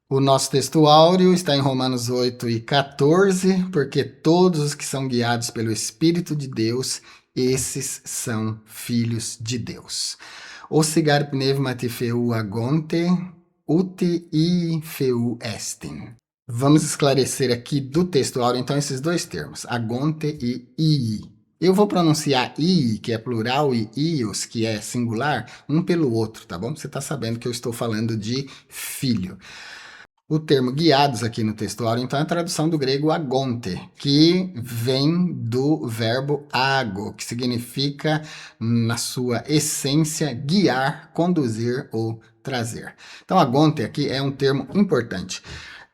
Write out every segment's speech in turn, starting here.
O nosso texto áureo está em Romanos 8 e 14, porque todos os que são guiados pelo Espírito de Deus, esses são filhos de Deus. O sigar pneumati feu agonte, uti e feu estin. Vamos esclarecer aqui do texto áureo, então, esses dois termos, agonte e ii. Eu vou pronunciar ii, que é plural, e ios, que é singular, um pelo outro, tá bom? Você está sabendo que eu estou falando de filho. O termo guiados aqui no texto áureo, então, é a tradução do grego agonte, que vem do verbo ago, que significa, na sua essência, guiar, conduzir ou trazer. Então, agonte aqui é um termo importante.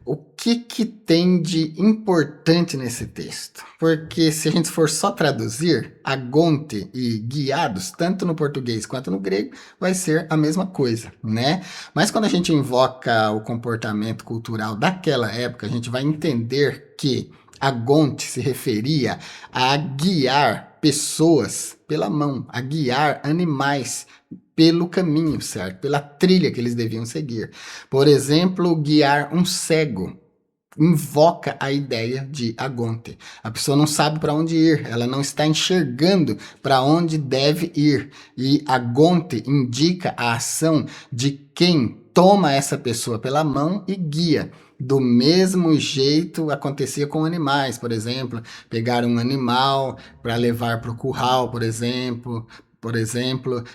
O que tem de importante nesse texto? Porque se a gente for só traduzir, agonte e guiados, tanto no português quanto no grego, vai ser a mesma coisa, né? Mas quando a gente invoca o comportamento cultural daquela época, a gente vai entender que agonte se referia a guiar pessoas pela mão, a guiar animais pelo caminho certo, pela trilha que eles deviam seguir. Por exemplo, guiar um cego invoca a ideia de agonte. A pessoa não sabe para onde ir, ela não está enxergando para onde deve ir. E agonte indica a ação de quem toma essa pessoa pela mão e guia. Do mesmo jeito acontecia com animais, por exemplo, pegar um animal para levar para o curral, por exemplo,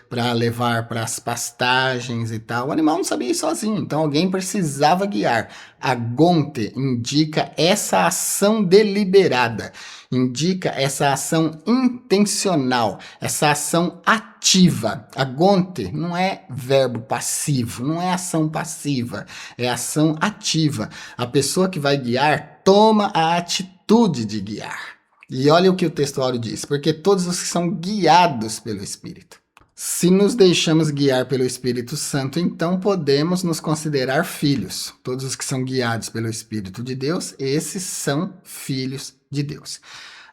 para levar para as pastagens e tal. O animal não sabia ir sozinho, então alguém precisava guiar. Agonte indica essa ação deliberada, indica essa ação intencional, essa ação ativa. Agonte não é verbo passivo, não é ação passiva, é ação ativa. A pessoa que vai guiar toma a atitude de guiar. E olha o que o texto áureo diz, porque todos os que são guiados pelo Espírito. Se nos deixamos guiar pelo Espírito Santo, então podemos nos considerar filhos. Todos os que são guiados pelo Espírito de Deus, esses são filhos de Deus.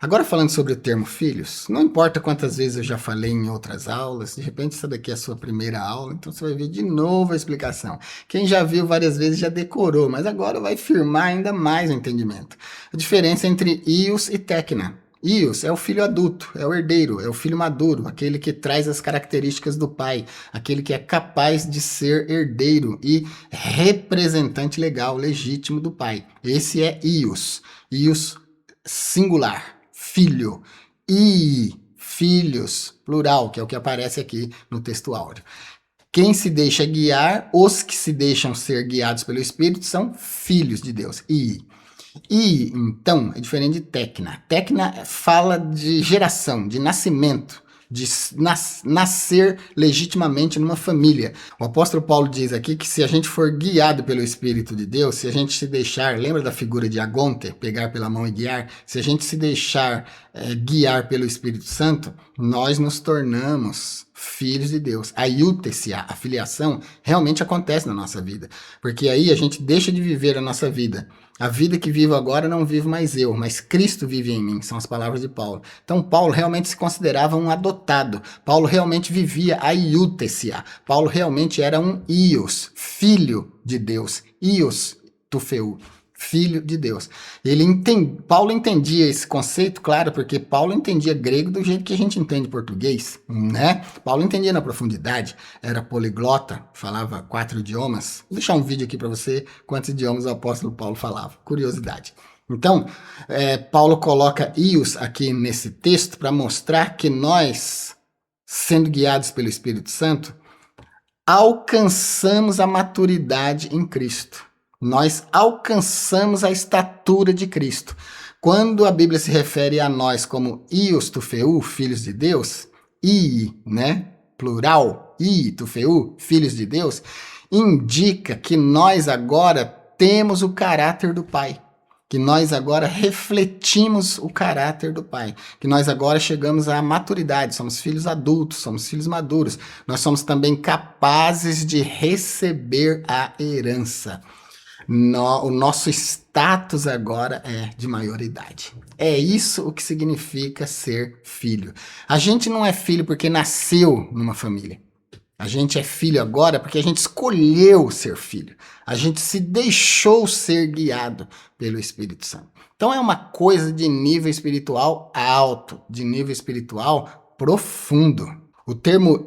Agora, falando sobre o termo filhos, não importa quantas vezes eu já falei em outras aulas, de repente essa daqui é a sua primeira aula, então você vai ver de novo a explicação. Quem já viu várias vezes já decorou, mas agora vai firmar ainda mais o entendimento. A diferença entre ios e tekna. Ios é o filho adulto, é o herdeiro, é o filho maduro, aquele que traz as características do pai, aquele que é capaz de ser herdeiro e representante legal, legítimo do pai. Esse é ios. Ios singular. Filho, e filhos, plural, que é o que aparece aqui no texto áureo. Quem se deixa guiar, os que se deixam ser guiados pelo Espírito são filhos de Deus. E, então, é diferente de tecna. Tecna fala de geração, de nascimento, de nascer legitimamente numa família. O apóstolo Paulo diz aqui que se a gente for guiado pelo Espírito de Deus, se a gente se deixar, lembra da figura de agonte, pegar pela mão e guiar? Se a gente se deixar guiar pelo Espírito Santo, nós nos tornamos filhos de Deus. A iútesia, a filiação, realmente acontece na nossa vida. Porque aí a gente deixa de viver a nossa vida. A vida que vivo agora não vivo mais eu, mas Cristo vive em mim, são as palavras de Paulo. Então Paulo realmente se considerava um adotado. Paulo realmente vivia a iútesia. Paulo realmente era um ios, filho de Deus. Ios, tufeu, filho de Deus. Paulo entendia esse conceito, claro, porque Paulo entendia grego do jeito que a gente entende português, né? Paulo entendia na profundidade, era poliglota, falava 4 idiomas. Vou deixar um vídeo aqui para você quantos idiomas o apóstolo Paulo falava. Curiosidade. Então, Paulo coloca ios aqui nesse texto para mostrar que nós, sendo guiados pelo Espírito Santo, alcançamos a maturidade em Cristo. Nós alcançamos a estatura de Cristo. Quando a Bíblia se refere a nós como ios tufeu, filhos de Deus, né, plural, tufeu, filhos de Deus, indica que nós agora temos o caráter do Pai, que nós agora refletimos o caráter do Pai, que nós agora chegamos à maturidade, somos filhos adultos, somos filhos maduros, nós somos também capazes de receber a herança. O nosso status agora é de maioridade. É isso o que significa ser filho. A gente não é filho porque nasceu numa família. A gente é filho agora porque a gente escolheu ser filho. A gente se deixou ser guiado pelo Espírito Santo. Então é uma coisa de nível espiritual alto, de nível espiritual profundo. O termo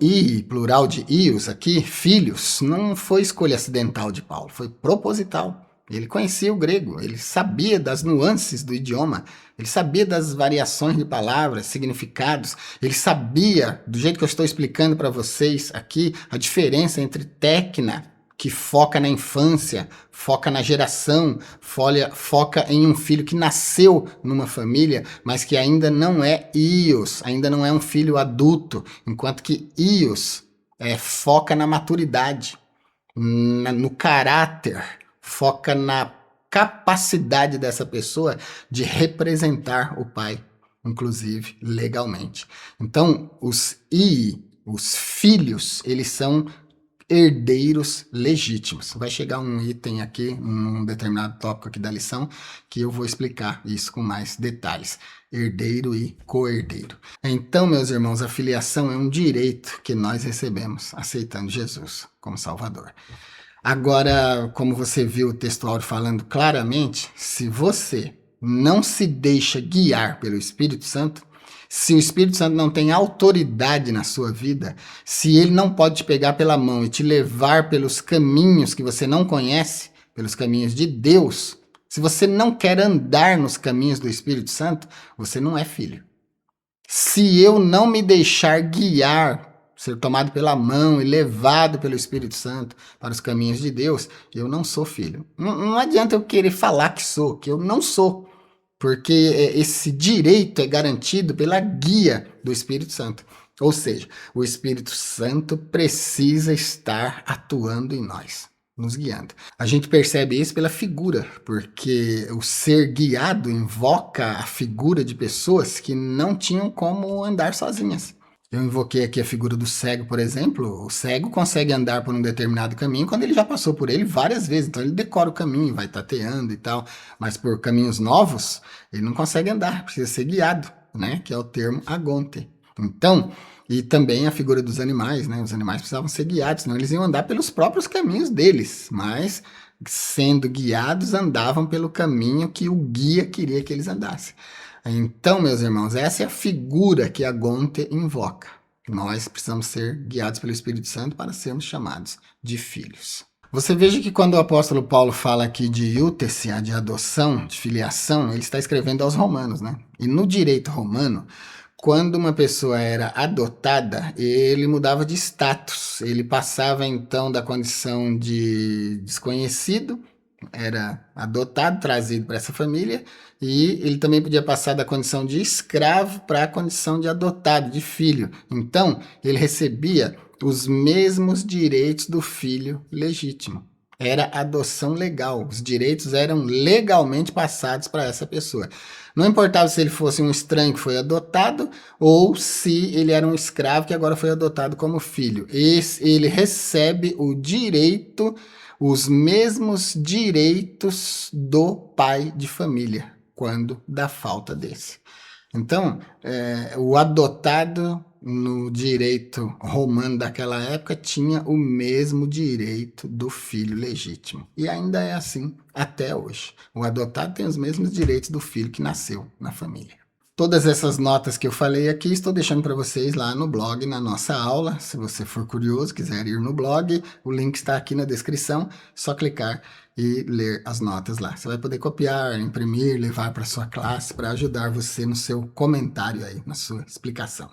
plural de ios aqui, filhos, não foi escolha acidental de Paulo, foi proposital. Ele conhecia o grego, ele sabia das nuances do idioma, ele sabia das variações de palavras, significados, ele sabia, do jeito que eu estou explicando para vocês aqui, a diferença entre técnica, que foca na infância, foca na geração, foca em um filho que nasceu numa família, mas que ainda não é ios, ainda não é um filho adulto, enquanto que ios foca na maturidade, no caráter, foca na capacidade dessa pessoa de representar o pai, inclusive legalmente. Então, os filhos, eles são herdeiros legítimos. Vai chegar um item aqui, um determinado tópico aqui da lição, que eu vou explicar isso com mais detalhes. Herdeiro e co-herdeiro. Então, meus irmãos, a filiação é um direito que nós recebemos aceitando Jesus como Salvador. Agora, como você viu o textual falando claramente, se você não se deixa guiar pelo Espírito Santo, se o Espírito Santo não tem autoridade na sua vida, se ele não pode te pegar pela mão e te levar pelos caminhos que você não conhece, pelos caminhos de Deus, se você não quer andar nos caminhos do Espírito Santo, você não é filho. Se eu não me deixar guiar, ser tomado pela mão e levado pelo Espírito Santo para os caminhos de Deus, eu não sou filho. Não adianta eu querer falar que sou, que eu não sou. Porque esse direito é garantido pela guia do Espírito Santo. Ou seja, o Espírito Santo precisa estar atuando em nós, nos guiando. A gente percebe isso pela figura, porque o ser guiado invoca a figura de pessoas que não tinham como andar sozinhas. Eu invoquei aqui a figura do cego, por exemplo. O cego consegue andar por um determinado caminho quando ele já passou por ele várias vezes. Então ele decora o caminho, vai tateando e tal. Mas por caminhos novos, ele não consegue andar, precisa ser guiado, né? Que é o termo agonte. Então, e também a figura dos animais, né? Os animais precisavam ser guiados, senão eles iam andar pelos próprios caminhos deles. Mas, sendo guiados, andavam pelo caminho que o guia queria que eles andassem. Então, meus irmãos, essa é a figura que a Gonte invoca. Nós precisamos ser guiados pelo Espírito Santo para sermos chamados de filhos. Você veja que quando o apóstolo Paulo fala aqui de iútesia, de adoção, de filiação, ele está escrevendo aos romanos, né? E no direito romano, quando uma pessoa era adotada, ele mudava de status. Ele passava então da condição de desconhecido, era adotado, trazido para essa família, e ele também podia passar da condição de escravo para a condição de adotado, de filho. Então, ele recebia os mesmos direitos do filho legítimo. Era adoção legal. Os direitos eram legalmente passados para essa pessoa. Não importava se ele fosse um estranho que foi adotado ou se ele era um escravo que agora foi adotado como filho. Ele recebe o direito, os mesmos direitos do pai de família, quando dá falta desse. Então, o adotado no direito romano daquela época tinha o mesmo direito do filho legítimo. E ainda é assim até hoje. O adotado tem os mesmos direitos do filho que nasceu na família. Todas essas notas que eu falei aqui, estou deixando para vocês lá no blog, na nossa aula. Se você for curioso, quiser ir no blog, o link está aqui na descrição. Só clicar e ler as notas lá. Você vai poder copiar, imprimir, levar para sua classe para ajudar você no seu comentário aí, na sua explicação.